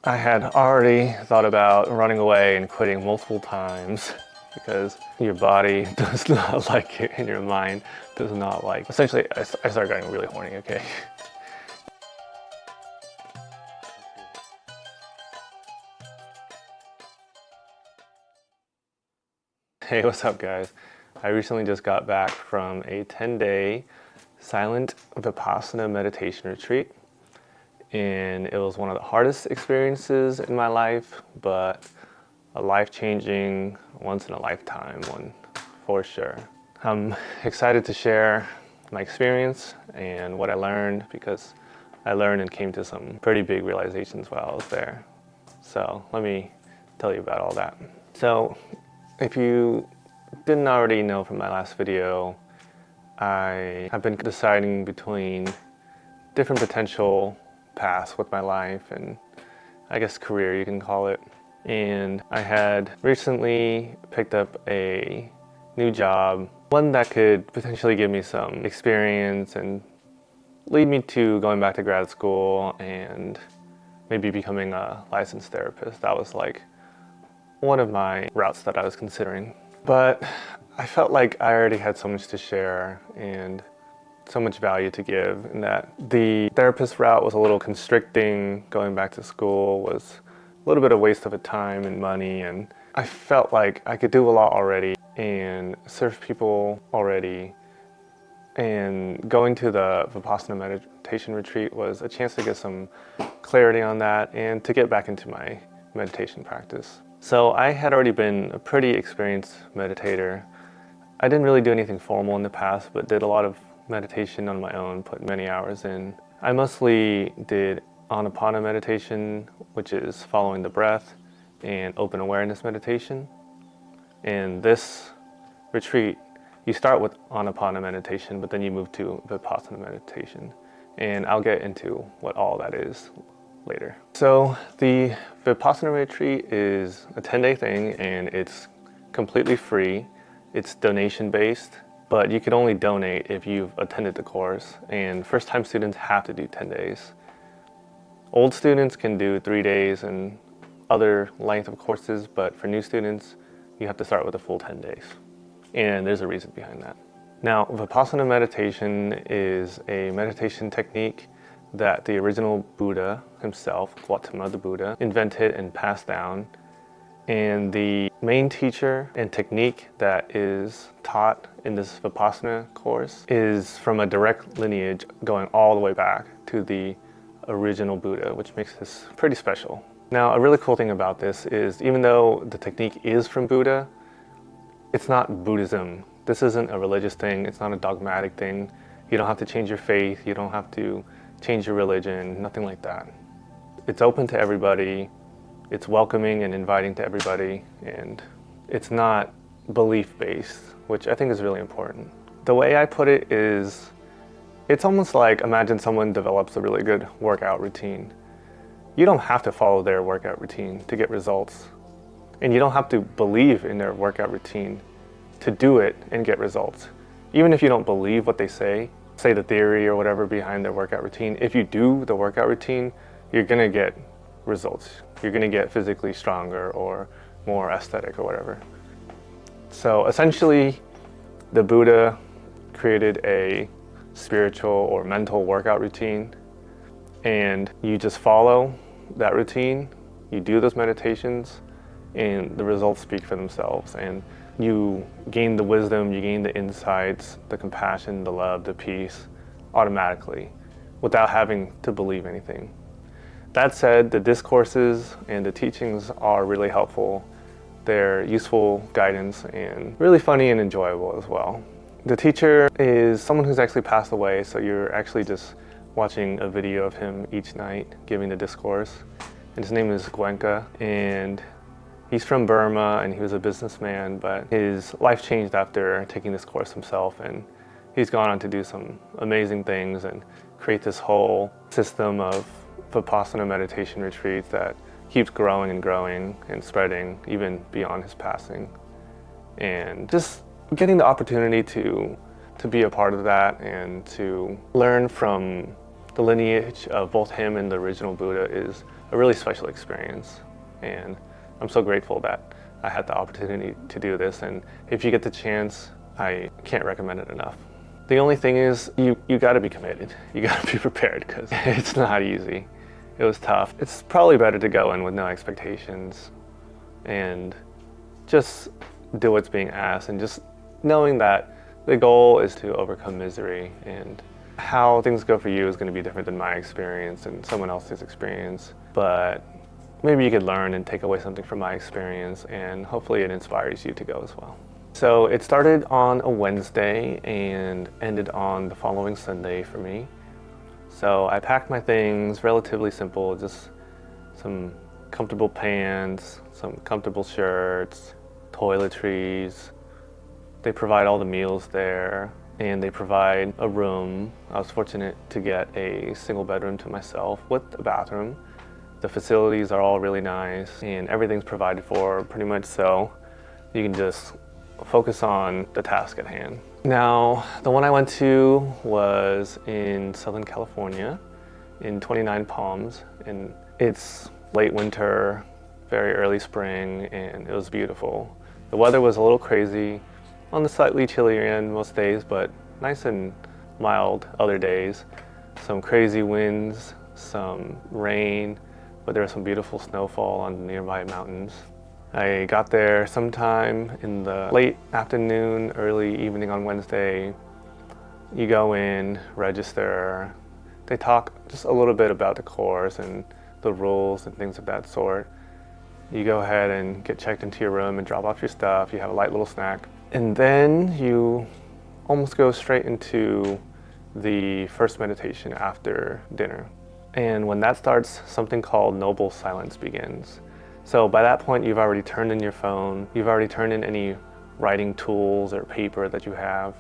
I had already thought about running away and quitting multiple times because your body does not like it and your mind does not like. Essentially, I started getting really horny, okay? Hey, what's up guys? I recently just got back from a 10-day silent Vipassana meditation retreat. And it was one of the hardest experiences in my life, but a life-changing, once-in-a-lifetime one, for sure. I'm excited to share my experience and what I learned, because I learned and came to some pretty big realizations while I was there. So let me tell you about all that. So if you didn't already know from my last video, I have been deciding between different potential paths with my life and I guess career, you can call it. And I had recently picked up a new job, one that could potentially give me some experience and lead me to going back to grad school and maybe becoming a licensed therapist. That was like one of my routes that I was considering. But I felt like I already had so much to share and so much value to give, and that the therapist route was a little constricting. Going back to school was a little bit of waste of a time and money, and I felt like I could do a lot already and serve people already. And going to the Vipassana meditation retreat was a chance to get some clarity on that and to get back into my meditation practice. So I had already been a pretty experienced meditator. I didn't really do anything formal in the past, but did a lot of meditation on my own, put many hours in. I mostly did Anapana meditation, which is following the breath, and open awareness meditation. In this retreat, you start with Anapana meditation, but then you move to Vipassana meditation. And I'll get into what all that is later. So the Vipassana retreat is a 10-day thing, and it's completely free. It's donation-based, but you can only donate if you've attended the course, and first-time students have to do 10 days. Old students can do 3 days and other length of courses, but for new students, you have to start with a full 10 days. And there's a reason behind that. Now, Vipassana meditation is a meditation technique that the original Buddha himself, Gautama the Buddha, invented and passed down. And the main teacher and technique that is taught in this Vipassana course is from a direct lineage going all the way back to the original Buddha, which makes this pretty special. Now, a really cool thing about this is, even though the technique is from Buddha, it's not Buddhism. This isn't a religious thing. It's not a dogmatic thing. You don't have to change your faith. You don't have to change your religion, nothing like that. It's open to everybody. It's welcoming and inviting to everybody, and it's not belief-based, which I think is really important. The way I put it is, it's almost like, imagine someone develops a really good workout routine. You don't have to follow their workout routine to get results, and you don't have to believe in their workout routine to do it and get results. Even if you don't believe what they say the theory or whatever behind their workout routine, if you do the workout routine, you're gonna get results. You're gonna get physically stronger or more aesthetic or whatever. So essentially, the Buddha created a spiritual or mental workout routine, and you just follow that routine, you do those meditations, and the results speak for themselves. And you gain the wisdom, you gain the insights, the compassion, the love, the peace, automatically, without having to believe anything. That said, the discourses and the teachings are really helpful. They're useful guidance and really funny and enjoyable as well. The teacher is someone who's actually passed away, so you're actually just watching a video of him each night giving the discourse. And his name is Gwenka, and he's from Burma, and he was a businessman, but his life changed after taking this course himself, and he's gone on to do some amazing things and create this whole system of Vipassana meditation retreats that keeps growing and growing and spreading even beyond his passing. And just getting the opportunity to be a part of that and to learn from the lineage of both him and the original Buddha is a really special experience. And I'm so grateful that I had the opportunity to do this. And if you get the chance, I can't recommend it enough. The only thing is you got to be committed. You got to be prepared because it's not easy. It was tough. It's probably better to go in with no expectations and just do what's being asked, and just knowing that the goal is to overcome misery, and how things go for you is going to be different than my experience and someone else's experience. But maybe you could learn and take away something from my experience, and hopefully it inspires you to go as well. So it started on a Wednesday and ended on the following Sunday for me. So I packed my things relatively simple, just some comfortable pants, some comfortable shirts, toiletries. They provide all the meals there, and they provide a room. I was fortunate to get a single bedroom to myself with a bathroom. The facilities are all really nice, and everything's provided for pretty much, so you can just focus on the task at hand. Now, the one I went to was in Southern California in 29 Palms, and it's late winter, very early spring, and it was beautiful. The weather was a little crazy, on the slightly chillier end most days, but nice and mild other days. Some crazy winds, some rain, but there was some beautiful snowfall on the nearby mountains. I got there sometime in the late afternoon, early evening on Wednesday. You go in, register. They talk just a little bit about the course and the rules and things of that sort. You go ahead and get checked into your room and drop off your stuff. You have a light little snack. And then you almost go straight into the first meditation after dinner. And when that starts, something called noble silence begins. So by that point, you've already turned in your phone. You've already turned in any writing tools or paper that you have.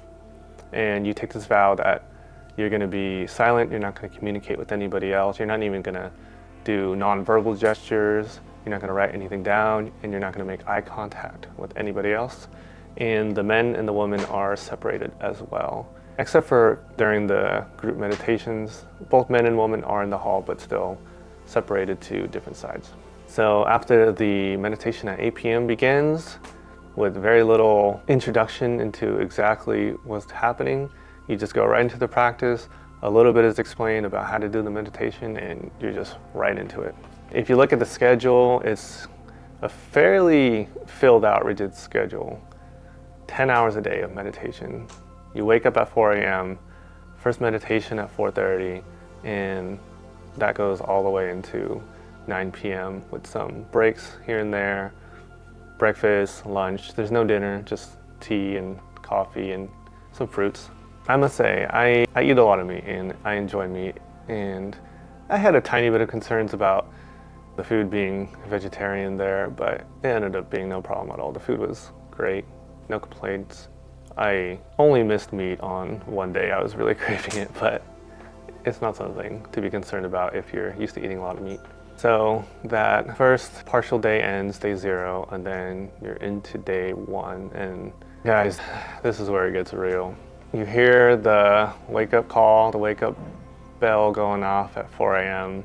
And you take this vow that you're going to be silent. You're not going to communicate with anybody else. You're not even going to do nonverbal gestures. You're not going to write anything down, and you're not going to make eye contact with anybody else. And the men and the women are separated as well. Except for during the group meditations, both men and women are in the hall, but still separated to different sides. So after the meditation at 8 p.m. begins, with very little introduction into exactly what's happening, you just go right into the practice. A little bit is explained about how to do the meditation, and you're just right into it. If you look at the schedule, it's a fairly filled out, rigid schedule. 10 hours a day of meditation. You wake up at 4 a.m., first meditation at 4:30, and that goes all the way into 9 p.m. with some breaks here and there, breakfast, lunch. There's no dinner, just tea and coffee and some fruits. I must say, I eat a lot of meat and I enjoy meat, and I had a tiny bit of concerns about the food being vegetarian there, but it ended up being no problem at all. The food was great, no complaints. I only missed meat on one day. I was really craving it, but it's not something to be concerned about if you're used to eating a lot of meat. So that first partial day ends, day 0, and then you're into day 1. And guys, this is where it gets real. You hear the wake-up call, the wake-up bell going off at 4 a.m.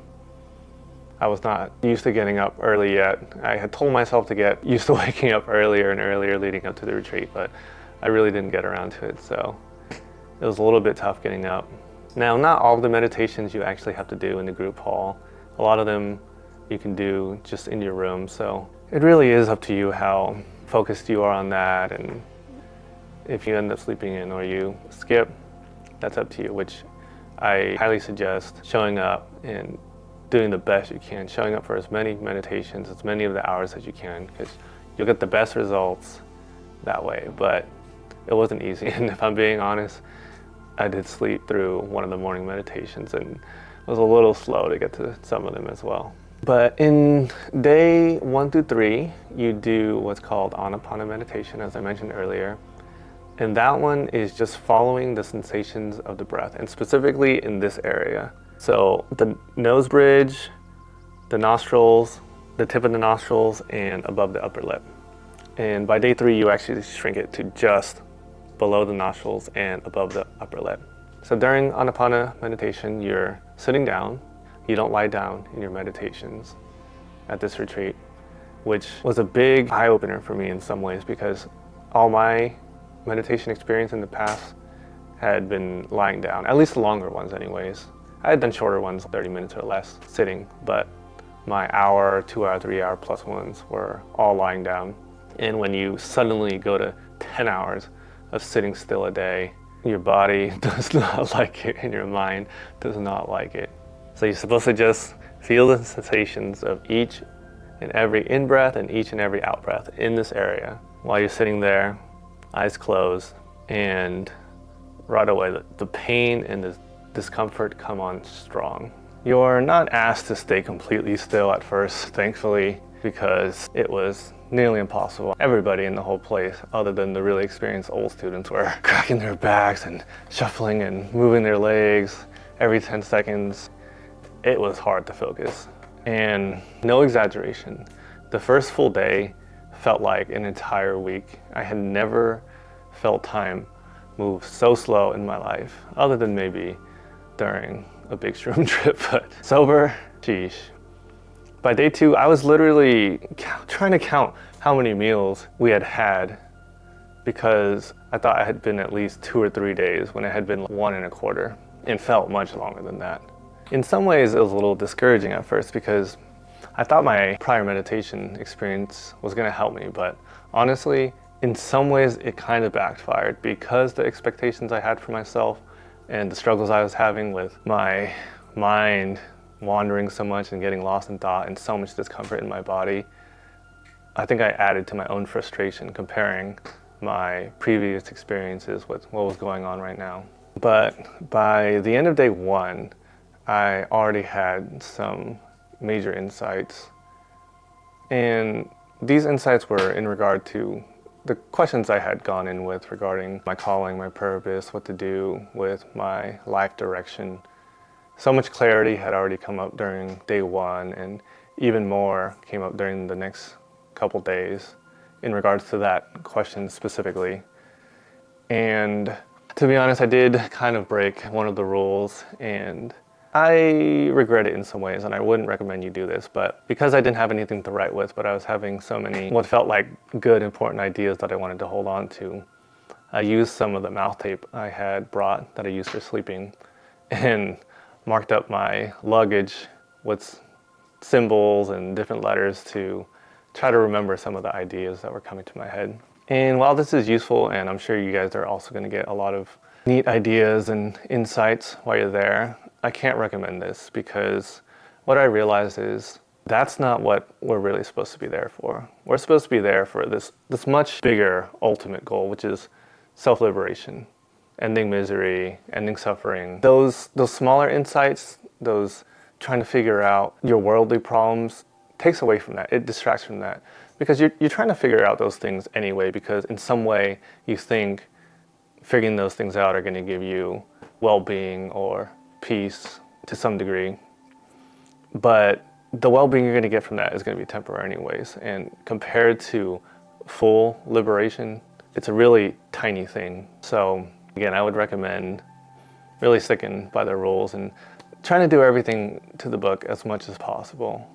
I was not used to getting up early yet. I had told myself to get used to waking up earlier and earlier leading up to the retreat, but I really didn't get around to it, so it was a little bit tough getting up. Now, not all of the meditations you actually have to do in the group hall. A lot of them you can do just in your room, so it really is up to you how focused you are on that, and if you end up sleeping in or you skip, that's up to you, which I highly suggest showing up and doing the best you can, showing up for as many meditations, as many of the hours as you can, because you'll get the best results that way. But it wasn't easy, and if I'm being honest, I did sleep through one of the morning meditations and was a little slow to get to some of them as well. But in day 1 through 3, you do what's called Anapana meditation, as I mentioned earlier. And that one is just following the sensations of the breath, and specifically in this area. So the nose bridge, the nostrils, the tip of the nostrils, and above the upper lip. And by day 3, you actually shrink it to just below the nostrils and above the upper lip. So during Anapana meditation, you're sitting down. You don't lie down in your meditations at this retreat, which was a big eye-opener for me in some ways, because all my meditation experience in the past had been lying down, at least the longer ones anyways. I had done shorter ones, 30 minutes or less, sitting, but my hour, 2 hour, 3 hour plus ones were all lying down. And when you suddenly go to 10 hours of sitting still a day, your body does not like it and your mind does not like it. So you're supposed to just feel the sensations of each and every in-breath and each and every out-breath in this area while you're sitting there, eyes closed, and right away the pain and the discomfort come on strong. You're not asked to stay completely still at first, thankfully, because it was nearly impossible. Everybody in the whole place, other than the really experienced old students, were cracking their backs and shuffling and moving their legs every 10 seconds. It was hard to focus. And no exaggeration, the first full day felt like an entire week. I had never felt time move so slow in my life, other than maybe during a big shroom trip, but sober, sheesh. By day 2, I was literally trying to count how many meals we had had, because I thought it had been at least 2 or 3 days when it had been 1.25, and felt much longer than that. In some ways, it was a little discouraging at first, because I thought my prior meditation experience was going to help me, but honestly, in some ways, it kind of backfired, because the expectations I had for myself and the struggles I was having with my mind wandering so much and getting lost in thought and so much discomfort in my body, I think I added to my own frustration comparing my previous experiences with what was going on right now. But by the end of day 1, I already had some major insights. And these insights were in regard to the questions I had gone in with regarding my calling, my purpose, what to do with my life direction. So much clarity had already come up during day 1, and even more came up during the next couple days in regards to that question specifically. And to be honest, I did kind of break one of the rules, and I regret it in some ways, and I wouldn't recommend you do this, but because I didn't have anything to write with, but I was having so many what felt like good, important ideas that I wanted to hold on to, I used some of the mouth tape I had brought that I used for sleeping and marked up my luggage with symbols and different letters to try to remember some of the ideas that were coming to my head. And while this is useful, and I'm sure you guys are also going to get a lot of neat ideas and insights while you're there, I can't recommend this, because what I realized is that's not what we're really supposed to be there for. We're supposed to be there for this much bigger ultimate goal, which is self-liberation, ending misery, ending suffering. Those smaller insights, those trying to figure out your worldly problems, takes away from that. It distracts from that, because you're trying to figure out those things anyway, because in some way you think figuring those things out are going to give you well-being or peace to some degree. But the well-being you're going to get from that is going to be temporary anyways. And compared to full liberation, it's a really tiny thing. So again, I would recommend really sticking by the rules and trying to do everything to the book as much as possible,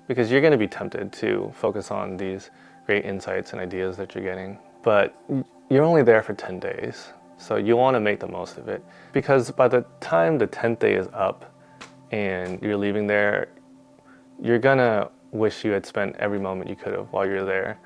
because you're going to be tempted to focus on these great insights and ideas that you're getting. But you're only there for 10 days. So you want to make the most of it, because by the time the 10th day is up and you're leaving there, you're gonna wish you had spent every moment you could have while you're there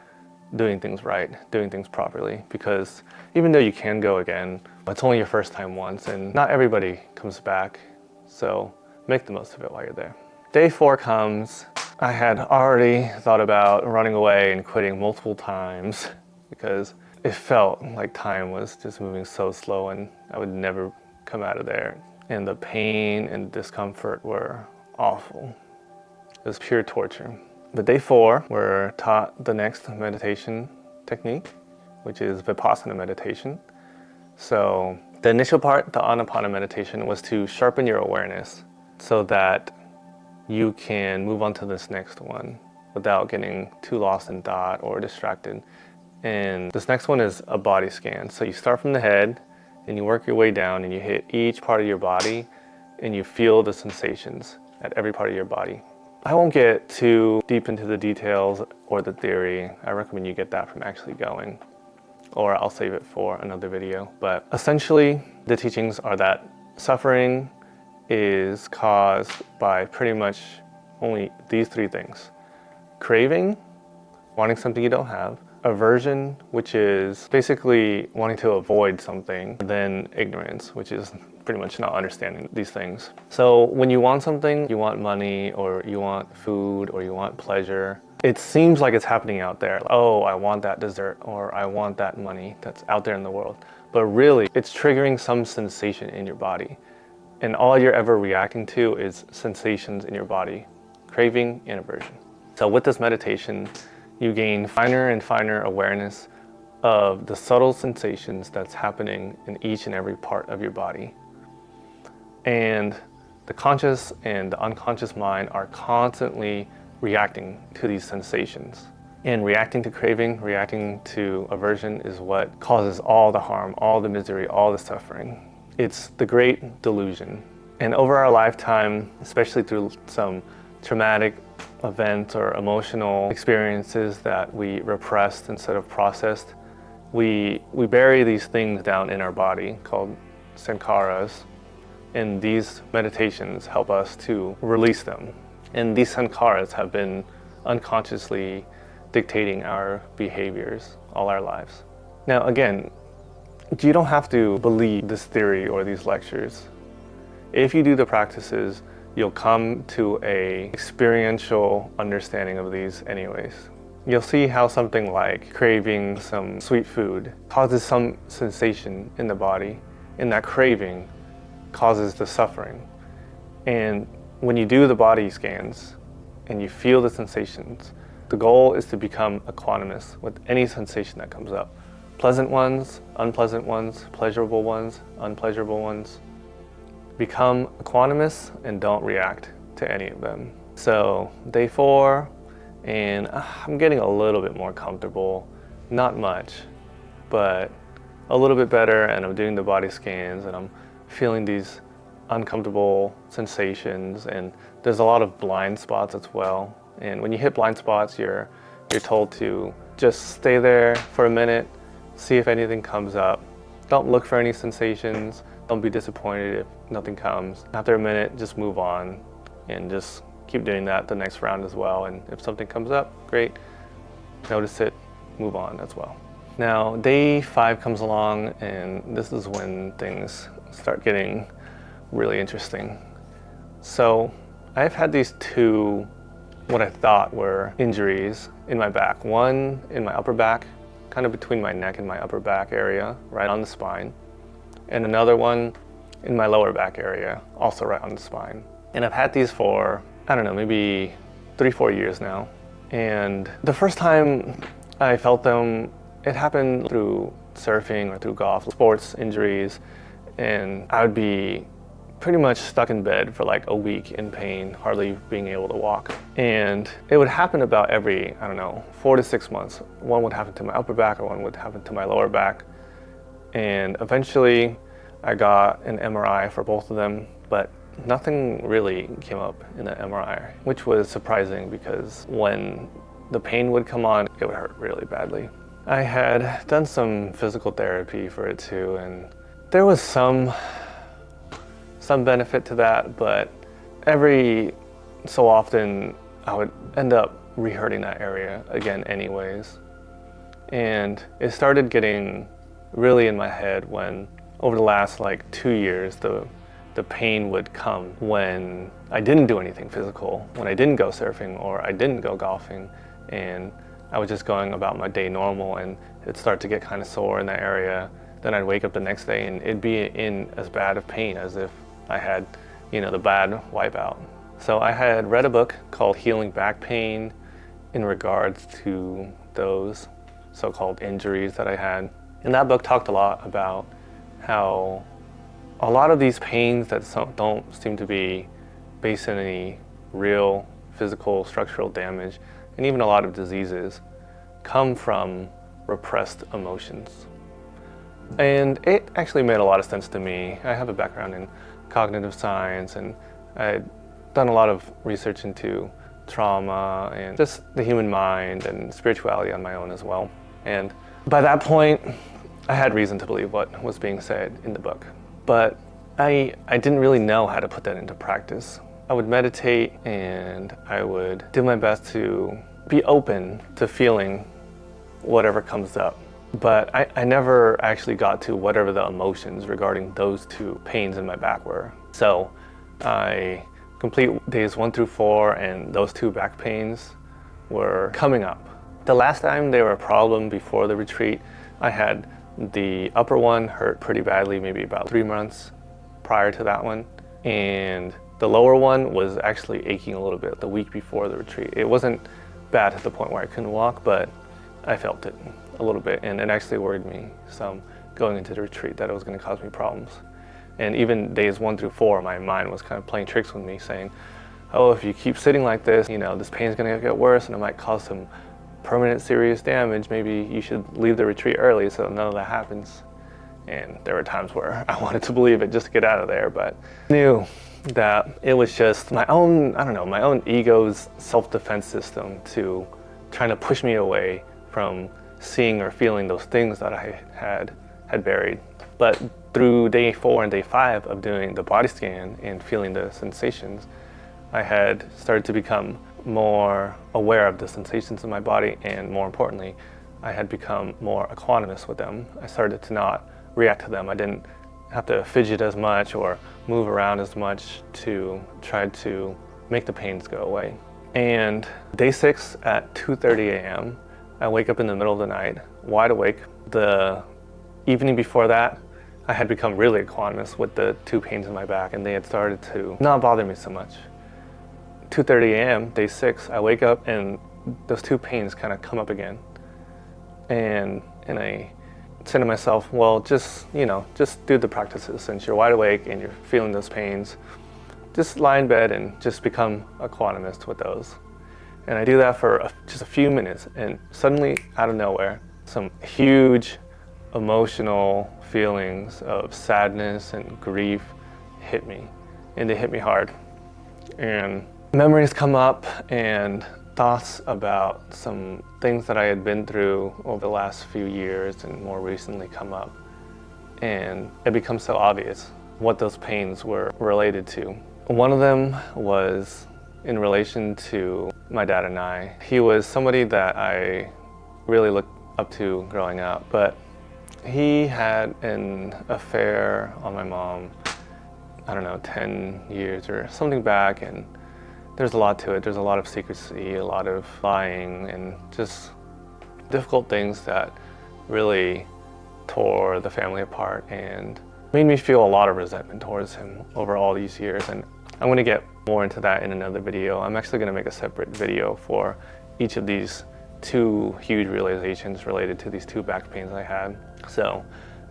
doing things right, doing things properly, because even though you can go again, it's only your first time once, and not everybody comes back. So make the most of it while you're there. Day 4 comes. I had already thought about running away and quitting multiple times, because it felt like time was just moving so slow and I would never come out of there. And the pain and discomfort were awful. It was pure torture. But day 4, we're taught the next meditation technique, which is Vipassana meditation. So the initial part, the Anapana meditation, was to sharpen your awareness so that you can move on to this next one without getting too lost in thought or distracted. And this next one is a body scan. So you start from the head and you work your way down and you hit each part of your body and you feel the sensations at every part of your body. I won't get too deep into the details or the theory. I recommend you get that from actually going, or I'll save it for another video. But essentially, the teachings are that suffering is caused by pretty much only these three things: craving, wanting something you don't have; aversion, which is basically wanting to avoid something; then ignorance, which is pretty much not understanding these things. So when you want something, you want money, or you want food, or you want pleasure, it seems like it's happening out there. Oh, I want that dessert, or I want that money that's out there in the world. But really, it's triggering some sensation in your body. And all you're ever reacting to is sensations in your body, craving and aversion. So with this meditation, you gain finer and finer awareness of the subtle sensations that's happening in each and every part of your body. And the conscious and the unconscious mind are constantly reacting to these sensations. And reacting to craving, reacting to aversion is what causes all the harm, all the misery, all the suffering. It's the great delusion. And over our lifetime, especially through some traumatic events or emotional experiences that we repressed instead of processed, we bury these things down in our body called sankharas. And these meditations help us to release them. And these sankharas have been unconsciously dictating our behaviors all our lives. Now again, you don't have to believe this theory or these lectures. If you do the practices, you'll come to an experiential understanding of these anyways. You'll see how something like craving some sweet food causes some sensation in the body, and that craving causes the suffering. And when you do the body scans and you feel the sensations, the goal is to become equanimous with any sensation that comes up. Pleasant ones, unpleasant ones, pleasurable ones, unpleasurable ones. Become equanimous and don't react to any of them. So day 4, and I'm getting a little bit more comfortable. Not much, but a little bit better, and I'm doing the body scans and I'm feeling these uncomfortable sensations, and there's a lot of blind spots as well. And when you hit blind spots, you're told to just stay there for a minute, see if anything comes up. Don't look for any sensations. Don't be disappointed if nothing comes. After a minute, just move on and just keep doing that the next round as well. And if something comes up, great. Notice it, move on as well. Now, day 5 comes along, and this is when things start getting really interesting. So I've had these 2, what I thought were injuries in my back. One in my upper back, kind of between my neck and my upper back area, right on the spine. And another one in my lower back area, also right on the spine. And I've had these for, I don't know, maybe 3-4 years now. And the first time I felt them, it happened through surfing or through golf, sports injuries. And I would be pretty much stuck in bed for like a week in pain, hardly being able to walk. And it would happen about every, I don't know, 4 to 6 months. One would happen to my upper back, or one would happen to my lower back. And eventually I got an MRI for both of them, but nothing really came up in the MRI, which was surprising because when the pain would come on, it would hurt really badly. I had done some physical therapy for it too, and there was some benefit to that, but every so often I would end up re-hurting that area again anyways. And it started getting really in my head when over the last like 2 years, the pain would come when I didn't do anything physical, when I didn't go surfing or I didn't go golfing, and I was just going about my day normal, and it'd start to get kind of sore in that area. Then I'd wake up the next day and it'd be in as bad of pain as if I had, the bad wipeout. So I had read a book called Healing Back Pain in regards to those so-called injuries that I had. And that book talked a lot about how a lot of these pains that don't seem to be based in any real physical structural damage, and even a lot of diseases, come from repressed emotions. And it actually made a lot of sense to me. I have a background in cognitive science, and I had done a lot of research into trauma and just the human mind and spirituality on my own as well. And by that point, I had reason to believe what was being said in the book. But I didn't really know how to put that into practice. I would meditate and I would do my best to be open to feeling whatever comes up. But I never actually got to whatever the emotions regarding those two pains in my back were. So I complete days 1 through 4, and those two back pains were coming up. The last time they were a problem before the retreat, I had the upper one hurt pretty badly, maybe about 3 months prior to that one. And the lower one was actually aching a little bit the week before the retreat. It wasn't bad to the point where I couldn't walk, but I felt it a little bit, and it actually worried me some going into the retreat that it was going to cause me problems. And even days 1 through 4, my mind was kind of playing tricks with me, saying, oh, if you keep sitting like this, this pain's going to get worse and it might cause some permanent serious damage. Maybe you should leave the retreat early so none of that happens. And there were times where I wanted to believe it just to get out of there, but I knew that it was just my own, my own ego's self-defense system to trying to push me away from seeing or feeling those things that I had buried. But through day 4 and day 5 of doing the body scan and feeling the sensations, I had started to become more aware of the sensations in my body, and more importantly, I had become more equanimous with them. I started to not react to them. I didn't have to fidget as much or move around as much to try to make the pains go away. And day 6 at 2:30 a.m., I wake up in the middle of the night, wide awake. The evening before that, I had become really equanimous with the two pains in my back, and they had started to not bother me so much. 2:30 a.m., day 6, I wake up and those two pains kind of come up again. And I said to myself, well, just do the practices. Since you're wide awake and you're feeling those pains, just lie in bed and just become equanimous with those. And I do that for just a few minutes, and suddenly, out of nowhere, some huge emotional feelings of sadness and grief hit me, and they hit me hard. And memories come up, and thoughts about some things that I had been through over the last few years and more recently come up. And it becomes so obvious what those pains were related to. One of them was in relation to my dad and I. He was somebody that I really looked up to growing up, but he had an affair on my mom, 10 years or something back, and there's a lot to it. There's a lot of secrecy, a lot of lying, and just difficult things that really tore the family apart and made me feel a lot of resentment towards him over all these years. And I'm going to get more into that in another video. I'm actually going to make a separate video for each of these two huge realizations related to these two back pains I had. So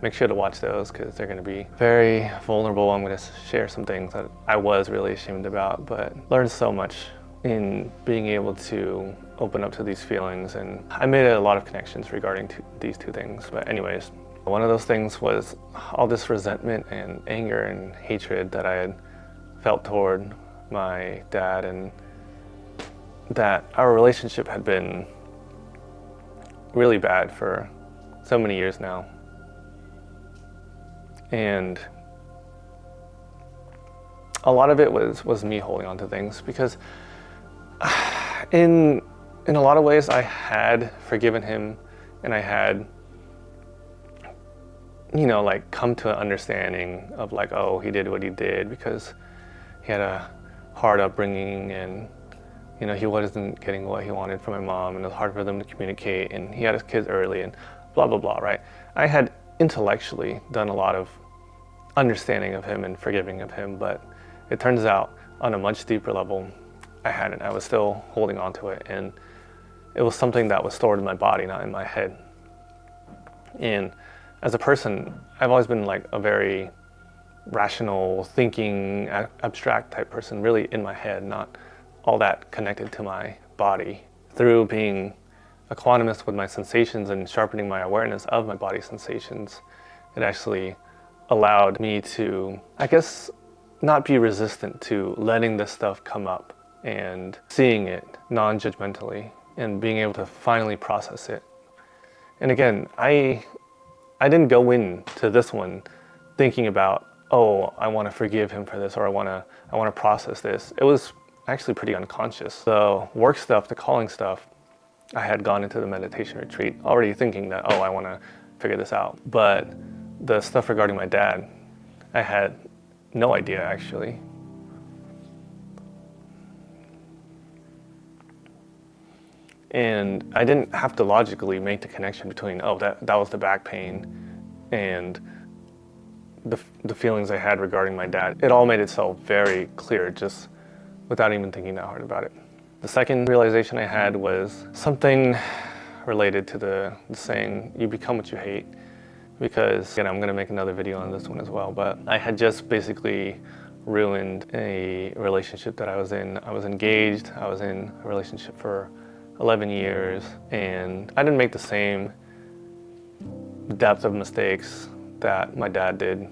make sure to watch those because they're going to be very vulnerable. I'm going to share some things that I was really ashamed about, but learned so much in being able to open up to these feelings. And I made a lot of connections regarding these two things. But anyways, one of those things was all this resentment and anger and hatred that I had felt toward my dad, and that our relationship had been really bad for so many years now. And a lot of it was me holding on to things, because in a lot of ways I had forgiven him, and I had come to an understanding of oh, he did what he did because he had a hard upbringing, and he wasn't getting what he wanted from my mom, and it was hard for them to communicate, and he had his kids early, and blah blah blah, right? I had intellectually done a lot of understanding of him and forgiving of him, but it turns out on a much deeper level I hadn't. I was still holding on to it, and it was something that was stored in my body, not in my head. And as a person, I've always been a very rational, thinking, abstract type person, really in my head, not all that connected to my body. Through being equanimous with my sensations and sharpening my awareness of my body sensations, it actually allowed me to, not be resistant to letting this stuff come up and seeing it non-judgmentally and being able to finally process it. And again, I didn't go into this one thinking about, oh, I want to forgive him for this, or I want to process this. It was actually pretty unconscious. The work stuff, the calling stuff, I had gone into the meditation retreat already thinking that, oh, I want to figure this out. But the stuff regarding my dad, I had no idea actually. And I didn't have to logically make the connection between, oh, that was the back pain and the feelings I had regarding my dad. It all made itself very clear just without even thinking that hard about it. The second realization I had was something related to the saying, you become what you hate. Because, again, I'm gonna make another video on this one as well, but I had just basically ruined a relationship that I was in. I was engaged, I was in a relationship for 11 years, and I didn't make the same depth of mistakes that my dad did.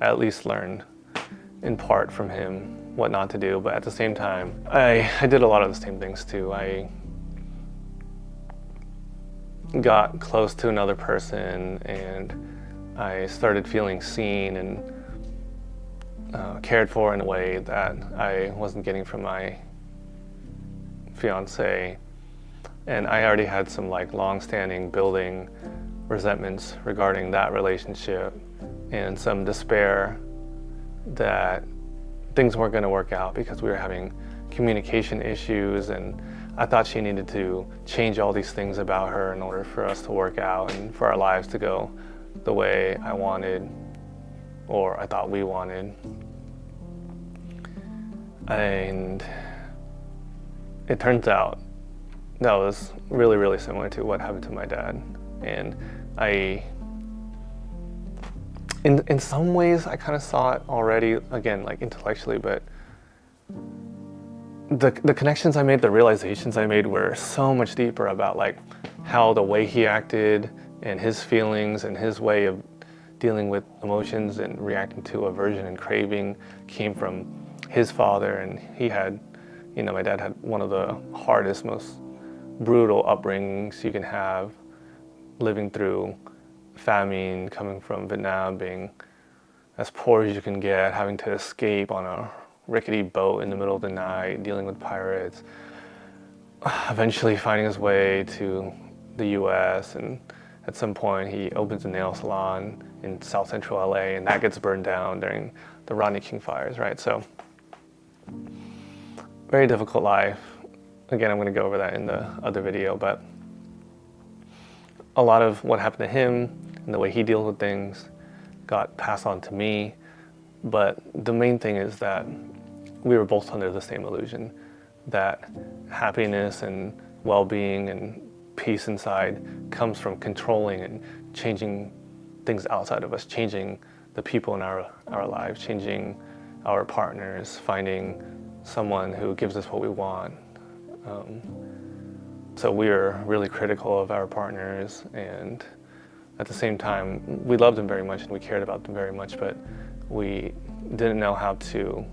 I at least learned in part from him what not to do, but at the same time, I did a lot of the same things too. I got close to another person and I started feeling seen and cared for in a way that I wasn't getting from my fiance. And I already had some like long-standing building resentments regarding that relationship and some despair that things weren't going to work out because we were having communication issues, and I thought she needed to change all these things about her in order for us to work out and for our lives to go the way I wanted, or I thought we wanted. And it turns out that was really, really similar to what happened to my dad. And in some ways, I kind of saw it already, again, like intellectually, but the connections I made, the realizations I made were so much deeper about like how the way he acted and his feelings and his way of dealing with emotions and reacting to aversion and craving came from his father. And he had, my dad had one of the hardest, most brutal upbringings you can have, living through famine, coming from Vietnam, being as poor as you can get, having to escape on a rickety boat in the middle of the night, dealing with pirates, eventually finding his way to the US, and at some point he opens a nail salon in South Central LA, and that gets burned down during the Rodney King fires, right? So, very difficult life. Again, I'm going to go over that in the other video, but a lot of what happened to him and the way he deals with things got passed on to me. But the main thing is that we were both under the same illusion that happiness and well-being and peace inside comes from controlling and changing things outside of us, changing the people in our lives, changing our partners, finding someone who gives us what we want. So we were really critical of our partners, and at the same time, we loved them very much and we cared about them very much, but we didn't know how to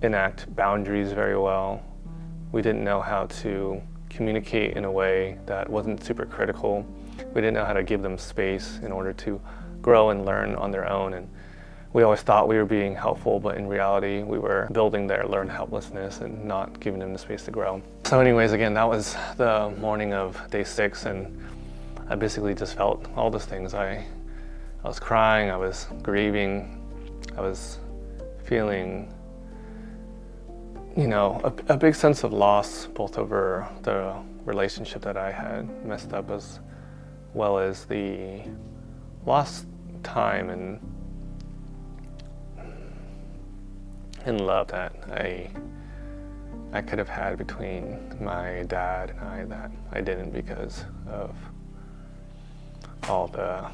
enact boundaries very well. We didn't know how to communicate in a way that wasn't super critical. We didn't know how to give them space in order to grow and learn on their own. And we always thought we were being helpful, but in reality, we were building their learned helplessness and not giving them the space to grow. So anyways, again, that was the morning of day 6, and I basically just felt all those things. I was crying, I was grieving, I was feeling, a big sense of loss, both over the relationship that I had messed up, as well as the lost time and love that I could have had between my dad and I that I didn't because of all the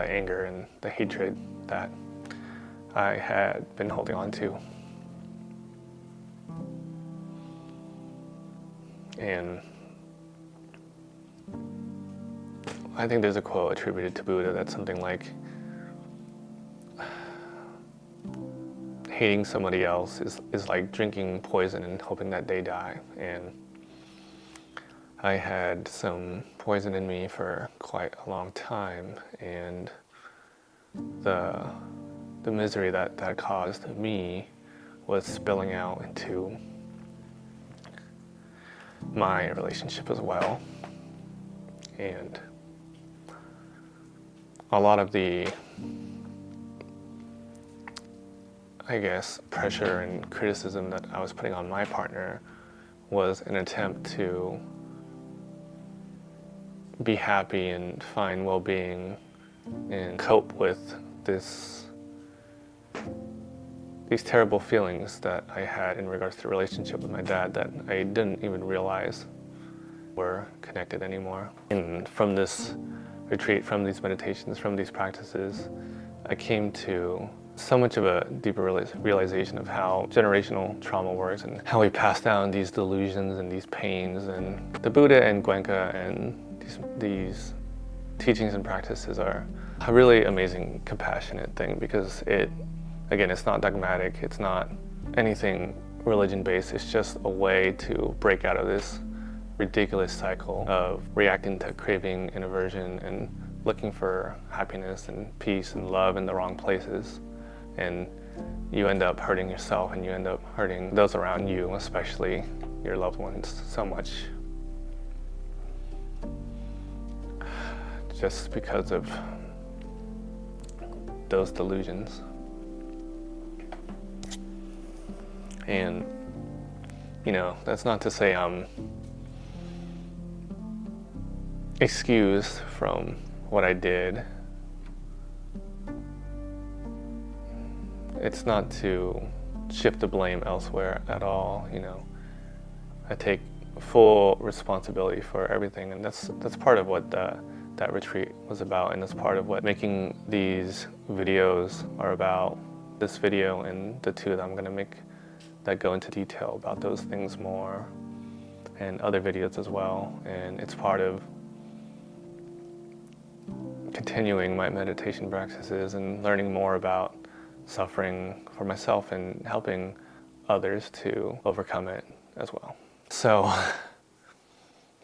anger and the hatred that I had been holding on to. And I think there's a quote attributed to Buddha that's something like, hating somebody else is like drinking poison and hoping that they die. And I had some poison in me for quite a long time, and the misery that caused me was spilling out into my relationship as well. And a lot of the, I guess, pressure and criticism that I was putting on my partner was an attempt to be happy and find well-being and cope with these terrible feelings that I had in regards to the relationship with my dad that I didn't even realize were connected anymore. And from this retreat, from these meditations, from these practices, I came to so much of a deeper realization of how generational trauma works and how we pass down these delusions and these pains. And the Buddha and Goenka and these teachings and practices are a really amazing, compassionate thing, because again, it's not dogmatic, it's not anything religion-based, it's just a way to break out of this ridiculous cycle of reacting to craving and aversion and looking for happiness and peace and love in the wrong places. And you end up hurting yourself, and you end up hurting those around you, especially your loved ones, so much. Just because of those delusions. And, that's not to say I'm excused from what I did. It's not to shift the blame elsewhere at all, I take full responsibility for everything, and that's part of what that retreat was about, and that's part of what making these videos are about. This video and the two that I'm going to make that go into detail about those things more, and other videos as well. And it's part of continuing my meditation practices and learning more about suffering for myself and helping others to overcome it as well. So,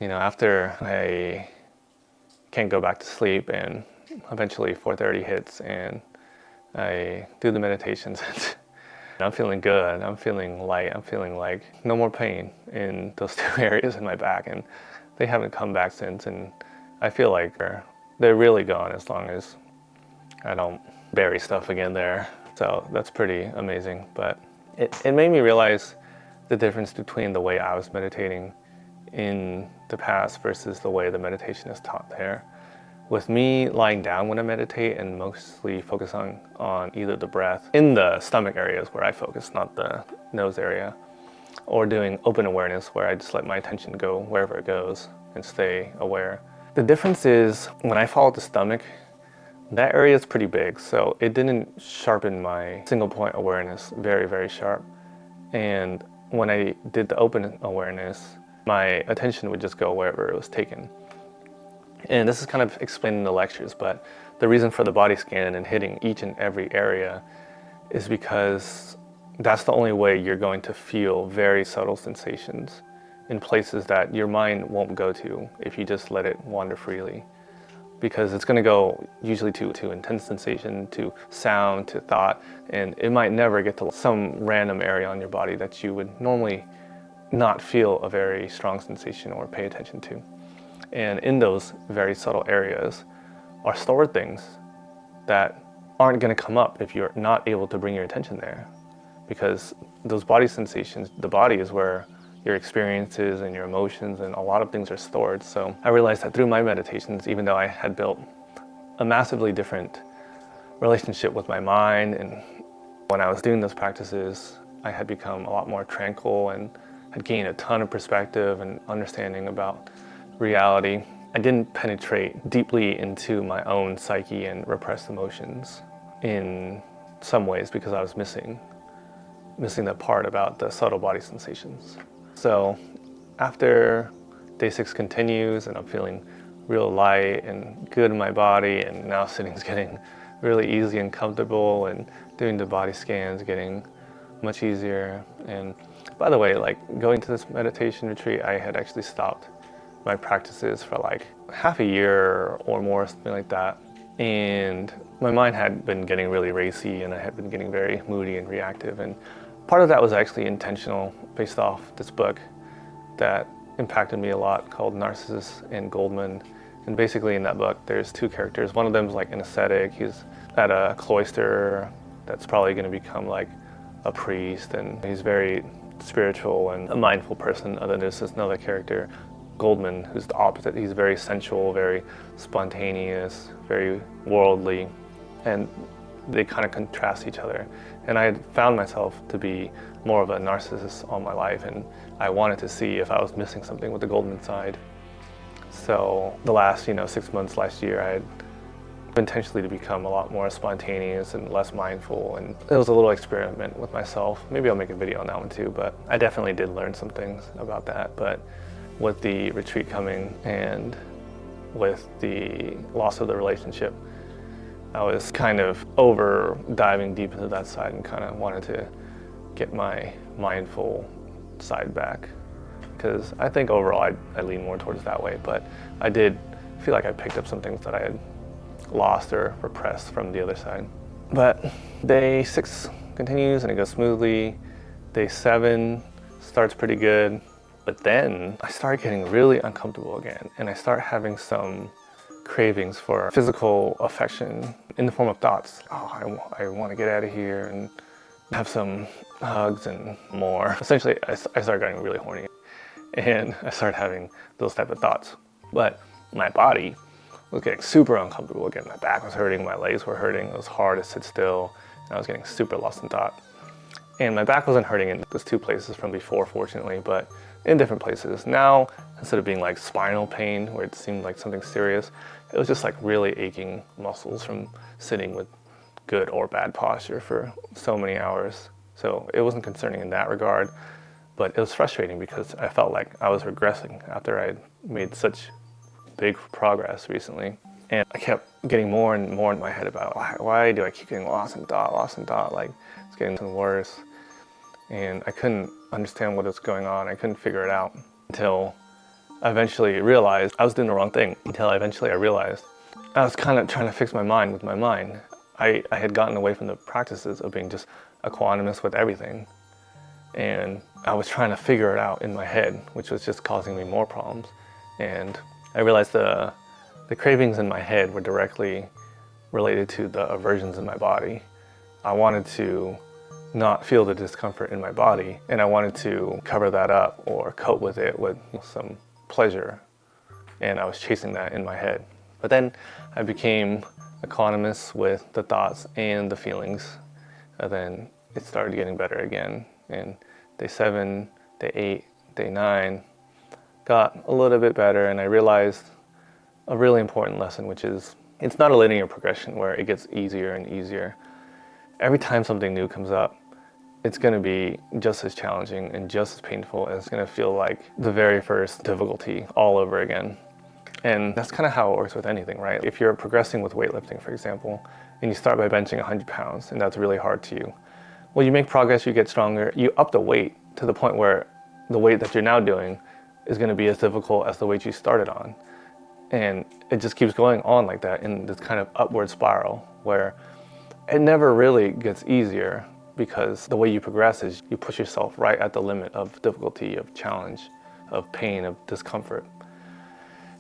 after I can't go back to sleep, and eventually 4:30 hits, and I do the meditations, and I'm feeling good, I'm feeling light, I'm feeling like no more pain in those two areas in my back, and they haven't come back since, and I feel like they're really gone as long as I don't bury stuff again there. So that's pretty amazing. But it made me realize the difference between the way I was meditating in the past versus the way the meditation is taught there. With me lying down when I meditate and mostly focus on either the breath in the stomach areas where I focus, not the nose area, or doing open awareness where I just let my attention go wherever it goes and stay aware. The difference is when I follow the stomach, that area is pretty big, so it didn't sharpen my single point awareness very, very sharp. And when I did the open awareness, my attention would just go wherever it was taken. And this is kind of explained in the lectures, but the reason for the body scan and hitting each and every area is because that's the only way you're going to feel very subtle sensations in places that your mind won't go to if you just let it wander freely. Because it's going to go usually to intense sensation, to sound, to thought, and it might never get to some random area on your body that you would normally not feel a very strong sensation or pay attention to. And in those very subtle areas are stored things that aren't going to come up if you're not able to bring your attention there. Because those body sensations, the body is where your experiences and your emotions and a lot of things are stored. So I realized that through my meditations, even though I had built a massively different relationship with my mind, and when I was doing those practices, I had become a lot more tranquil and had gained a ton of perspective and understanding about reality. I didn't penetrate deeply into my own psyche and repressed emotions in some ways because I was missing the part about the subtle body sensations. So after day 6 continues and I'm feeling real light and good in my body, and now sitting's getting really easy and comfortable, and doing the body scans, getting much easier. And by the way, like going to this meditation retreat, I had actually stopped my practices for like half a year or more, something like that. And my mind had been getting really racy and I had been getting very moody and reactive. And part of that was actually intentional based off this book that impacted me a lot called Narcissus and Goldman. And basically in that book, there's two characters. One of them is like an ascetic. He's at a cloister that's probably going to become like a priest, and he's very spiritual and a mindful person. And then there's this another character, Goldman, who's the opposite. He's very sensual, very spontaneous, very worldly, and they kind of contrast each other. And I had found myself to be more of a narcissist all my life, and I wanted to see if I was missing something with the Goldman side. So the last 6 months last year, I had intentionally to become a lot more spontaneous and less mindful, and it was a little experiment with myself. Maybe I'll make a video on that one too, but I definitely did learn some things about that. But with the retreat coming and with the loss of the relationship, I was kind of over diving deep into that side and kind of wanted to get my mindful side back, because I think overall I lean more towards that way. But I did feel like I picked up some things that I had lost or repressed from the other side. But day 6 continues and it goes smoothly. Day 7 starts pretty good, but then I start getting really uncomfortable again, and I start having some cravings for physical affection in the form of thoughts. Oh, I want to get out of here and have some hugs and more. Essentially, I started getting really horny, and I started having those type of thoughts. But my body was getting super uncomfortable again. My back was hurting, my legs were hurting. It was hard to sit still, and I was getting super lost in thought. And my back wasn't hurting in those 2 places from before, fortunately, but in different places. Now, instead of being like spinal pain, where it seemed like something serious, it was just like really aching muscles from sitting with good or bad posture for so many hours. So it wasn't concerning in that regard, but it was frustrating because I felt like I was regressing after I had made such big progress recently. And I kept getting more and more in my head about why do I keep getting lost in thought, like it's getting worse. And I couldn't understand what was going on. I couldn't figure it out until I eventually realized I was doing the wrong thing. Until eventually I realized I was kind of trying to fix my mind with my mind. I had gotten away from the practices of being just equanimous with everything. And I was trying to figure it out in my head, which was just causing me more problems. And I realized the cravings in my head were directly related to the aversions in my body. I wanted to not feel the discomfort in my body, and I wanted to cover that up or cope with it with some pleasure, and I was chasing that in my head. But then I became equanimous with the thoughts and the feelings, and then it started getting better again. And day 7, day 8, day 9 got a little bit better, and I realized a really important lesson, which is it's not a linear progression where it gets easier and easier. Every time something new comes up, it's going to be just as challenging and just as painful, and it's going to feel like the very first difficulty all over again. And that's kind of how it works with anything, right? If you're progressing with weightlifting, for example, and you start by benching 100 pounds, and that's really hard to you. Well, you make progress, you get stronger, you up the weight to the point where the weight that you're now doing is going to be as difficult as the weight you started on. And it just keeps going on like that in this kind of upward spiral where it never really gets easier, because the way you progress is you push yourself right at the limit of difficulty, of challenge, of pain, of discomfort.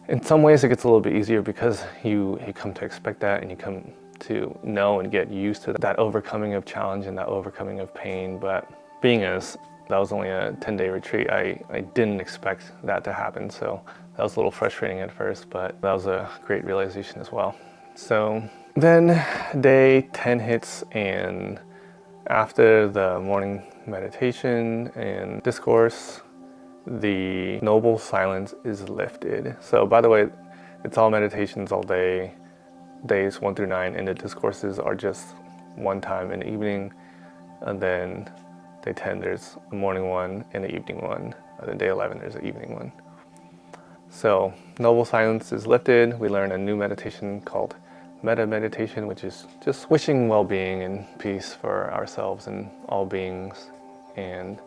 In some ways it gets a little bit easier because you come to expect that, and you come to know and get used to that overcoming of challenge and that overcoming of pain. But being as that was only a 10-day retreat, I didn't expect that to happen. So that was a little frustrating at first, but that was a great realization as well. So then day 10 hits, and after the morning meditation and discourse, the noble silence is lifted. So by the way, it's all meditations all day, days 1 through 9, and the discourses are just one time in the evening. And then day 10, there's a morning one and an evening one. And then day 11, there's an evening one. So noble silence is lifted. We learn a new meditation called metta meditation, which is just wishing well-being and peace for ourselves and all beings. And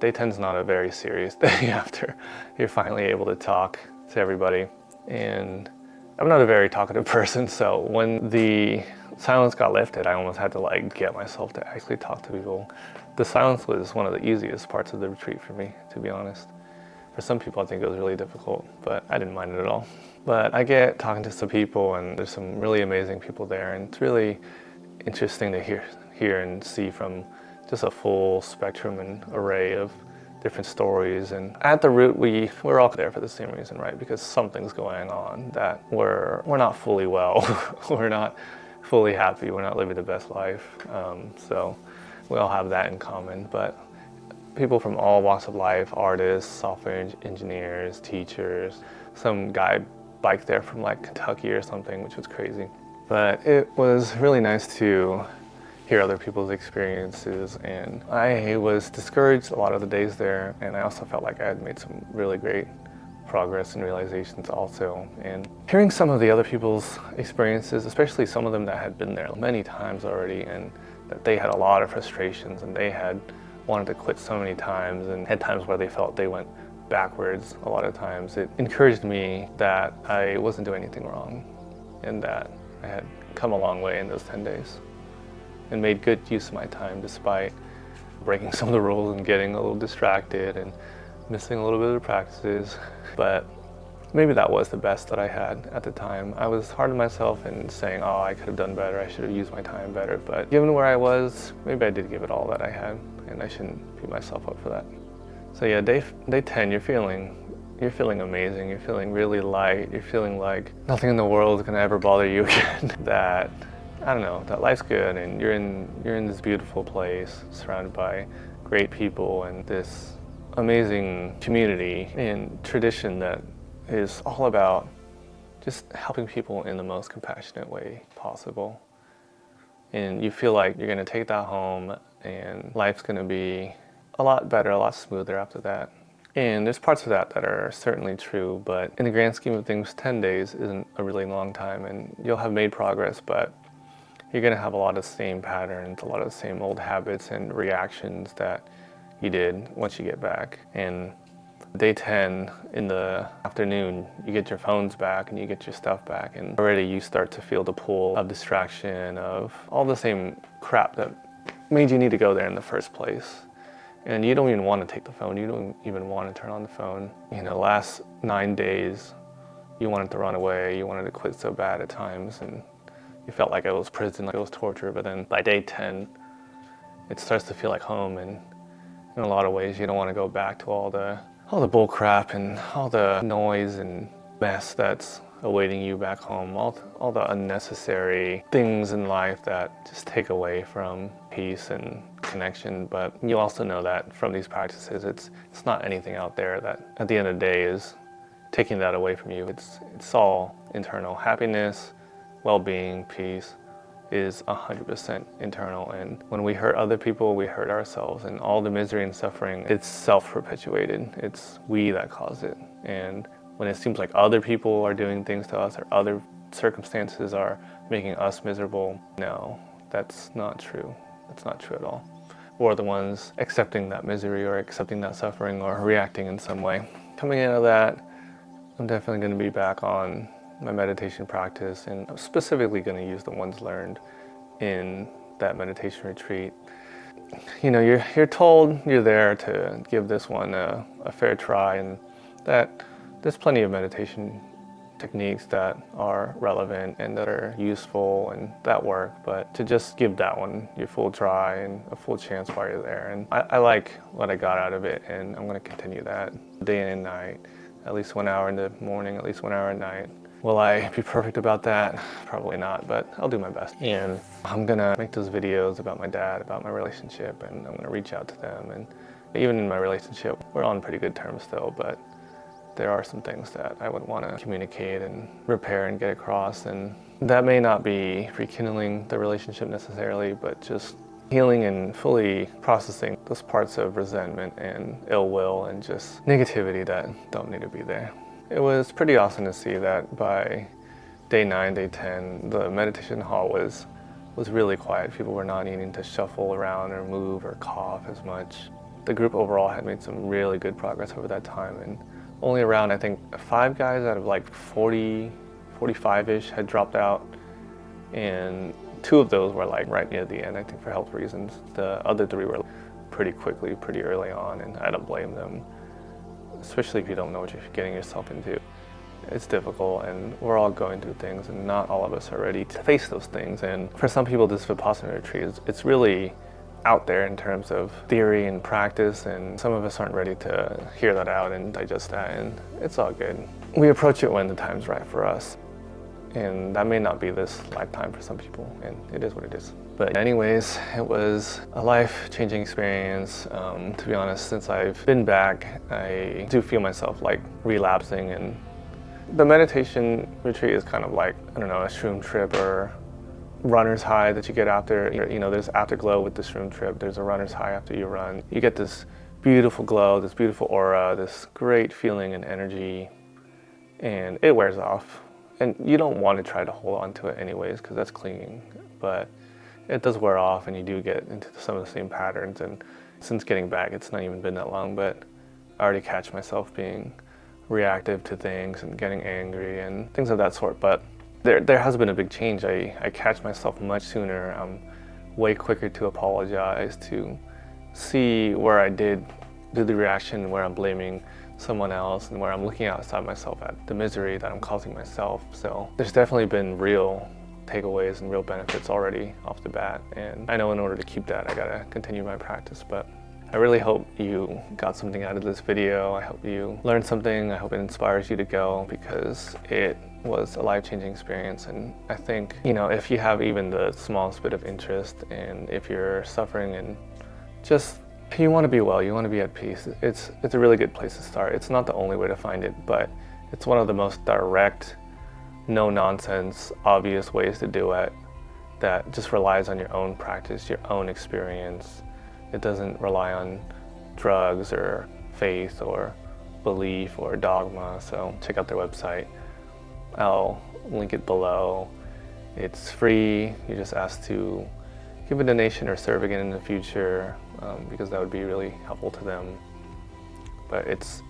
day 10 is not a very serious day after you're finally able to talk to everybody. And I'm not a very talkative person, so when the silence got lifted, I almost had to get myself to actually talk to people. The silence was one of the easiest parts of the retreat for me, to be honest. For some people, I think it was really difficult, but I didn't mind it at all. But I get talking to some people, and there's some really amazing people there, and it's really interesting to hear and see from just a full spectrum and array of different stories. And at the root, we're all there for the same reason, right? Because something's going on that we're not fully well, we're not fully happy, we're not living the best life. So we all have that in common. But people from all walks of life, artists, software engineers, teachers, some guy biked there from Kentucky or something, which was crazy. But it was really nice to hear other people's experiences, and I was discouraged a lot of the days there, and I also felt like I had made some really great progress and realizations also. And hearing some of the other people's experiences, especially some of them that had been there many times already, and that they had a lot of frustrations, and they had wanted to quit so many times, and had times where they felt they went backwards a lot of times. It encouraged me that I wasn't doing anything wrong, and that I had come a long way in those 10 days and made good use of my time despite breaking some of the rules and getting a little distracted and missing a little bit of the practices. But maybe that was the best that I had at the time. I was hard on myself and saying, oh, I could have done better, I should have used my time better. But given where I was, maybe I did give it all that I had, and I shouldn't beat myself up for that. So yeah, day 10, you're feeling amazing. You're feeling really light. You're feeling like nothing in the world is gonna ever bother you again. That, I don't know, that life's good, and you're in this beautiful place surrounded by great people and this amazing community and tradition that is all about just helping people in the most compassionate way possible. And you feel like you're gonna take that home and life's gonna be a lot better, a lot smoother after that. And there's parts of that that are certainly true, but in the grand scheme of things, 10 days isn't a really long time, and you'll have made progress, but you're gonna have a lot of the same patterns, a lot of the same old habits and reactions that you did once you get back. And day 10, in the afternoon, you get your phones back and you get your stuff back, and already you start to feel the pull of distraction, of all the same crap that made you need to go there in the first place. And you don't even want to take the phone, you don't even want to turn on the phone. You know, the last 9 days, you wanted to run away, you wanted to quit so bad at times, and you felt like it was prison, like it was torture. But then by day 10, it starts to feel like home, and in a lot of ways, you don't want to go back to all the bull crap and all the noise and mess that's awaiting you back home, all the unnecessary things in life that just take away from peace and connection. But you also know that from these practices, it's not anything out there that at the end of the day is taking that away from you. It's all internal. Happiness, well-being, peace is 100% internal. And when we hurt other people, we hurt ourselves. And all the misery and suffering, it's self-perpetuated. It's we that cause it. And when it seems like other people are doing things to us or other circumstances are making us miserable, no, that's not true. That's not true at all. Or the ones accepting that misery or accepting that suffering or reacting in some way. Coming out of that, I'm definitely going to be back on my meditation practice, and I'm specifically going to use the ones learned in that meditation retreat. You know, you're told you're there to give this one a fair try, and that there's plenty of meditation techniques that are relevant and that are useful and that work, but to just give that one your full try and a full chance while you're there. And I like what I got out of it, and I'm going to continue that day and night, at least 1 hour in the morning, at least 1 hour at night. Will I be perfect about that? Probably not, but I'll do my best. And I'm gonna make those videos about my dad, about my relationship, and I'm gonna reach out to them. And even in my relationship, we're on pretty good terms still, but there are some things that I would want to communicate and repair and get across. And that may not be rekindling the relationship necessarily, but just healing and fully processing those parts of resentment and ill will and just negativity that don't need to be there. It was pretty awesome to see that by day 9, day 10, the meditation hall was really quiet. People were not needing to shuffle around or move or cough as much. The group overall had made some really good progress over that time, and only around, I think, 5 guys out of like 40, 45-ish had dropped out, and 2 of those were like right near the end, I think for health reasons. The other 3 were pretty quickly, pretty early on, and I don't blame them, especially if you don't know what you're getting yourself into. It's difficult, and we're all going through things, and not all of us are ready to face those things. And for some people, this Vipassana retreat it's really out there in terms of theory and practice, and some of us aren't ready to hear that out and digest that, and it's all good. We approach it when the time's right for us, and that may not be this lifetime for some people, and it is what it is. But anyways, it was a life-changing experience. To be honest, since I've been back, I do feel myself like relapsing, and the meditation retreat is kind of like, I don't know, a shroom trip or runner's high that you get after. You know, there's afterglow with the shroom trip. There's a runner's high after you run. You get this beautiful glow, this beautiful aura, this great feeling and energy, and it wears off. And you don't want to try to hold on to it anyways, because that's clinging. But it does wear off, and you do get into some of the same patterns. And since getting back, it's not even been that long, but I already catch myself being reactive to things and getting angry and things of that sort. But there has been a big change. I catch myself much sooner. I'm way quicker to apologize, to see where I did do the reaction, where I'm blaming someone else, and where I'm looking outside myself at the misery that I'm causing myself. So there's definitely been real takeaways and real benefits already off the bat. And I know in order to keep that, I gotta continue my practice. But I really hope you got something out of this video. I hope you learned something. I hope it inspires you to go, because it was a life-changing experience. And I think, you know, if you have even the smallest bit of interest, and if you're suffering and just you want to be well, you want to be at peace, it's a really good place to start. It's not the only way to find it, but it's one of the most direct, no nonsense, obvious ways to do it that just relies on your own practice, your own experience. It doesn't rely on drugs or faith or belief or dogma. So check out their website. I'll link it below. It's free. You just ask to give a donation or serve again in the future, because that would be really helpful to them. But it's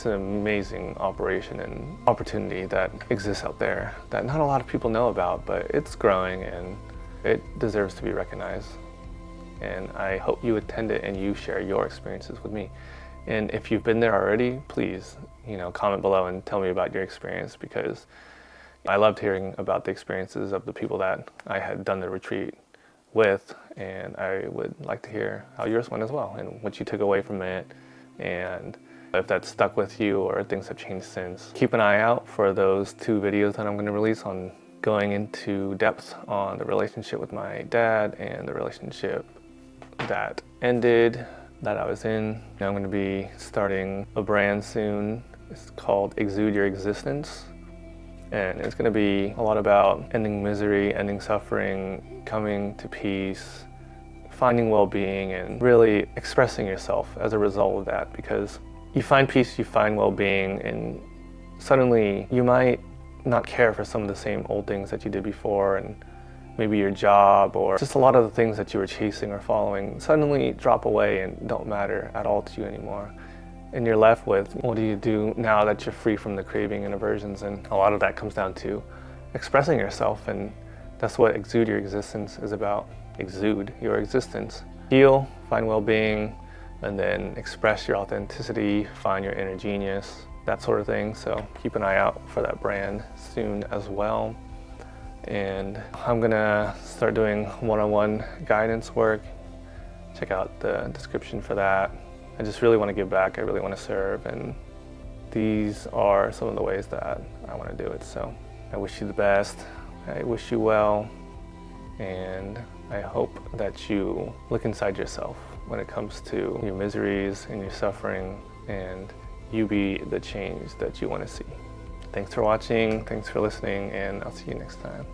an amazing operation and opportunity that exists out there that not a lot of people know about, but it's growing and it deserves to be recognized. And I hope you attend it and you share your experiences with me. And if you've been there already, please, comment below and tell me about your experience, because I loved hearing about the experiences of the people that I had done the retreat with, and I would like to hear how yours went as well and what you took away from it, and if that stuck with you or things have changed since. Keep an eye out for those 2 videos that I'm going to release on going into depth on the relationship with my dad and the relationship that ended, that I was in. I'm going to be starting a brand soon. It's called Exude Your Existence. And it's going to be a lot about ending misery, ending suffering, coming to peace, finding well-being, and really expressing yourself as a result of that. Because you find peace, you find well-being, and suddenly you might not care for some of the same old things that you did before, and maybe your job or just a lot of the things that you were chasing or following suddenly drop away and don't matter at all to you anymore. And you're left with, what do you do now that you're free from the craving and aversions? And a lot of that comes down to expressing yourself, and that's what Exude Your Existence is about. Exude your existence. Heal, find well-being, and then express your authenticity, find your inner genius, that sort of thing. So keep an eye out for that brand soon as well. And I'm gonna start doing one-on-one guidance work. Check out the description for that. I just really want to give back. I really want to serve, and these are some of the ways that I want to do it. So I wish you the best. I wish you well, and I hope that you look inside yourself when it comes to your miseries and your suffering, and you be the change that you want to see. Thanks for watching, thanks for listening, and I'll see you next time.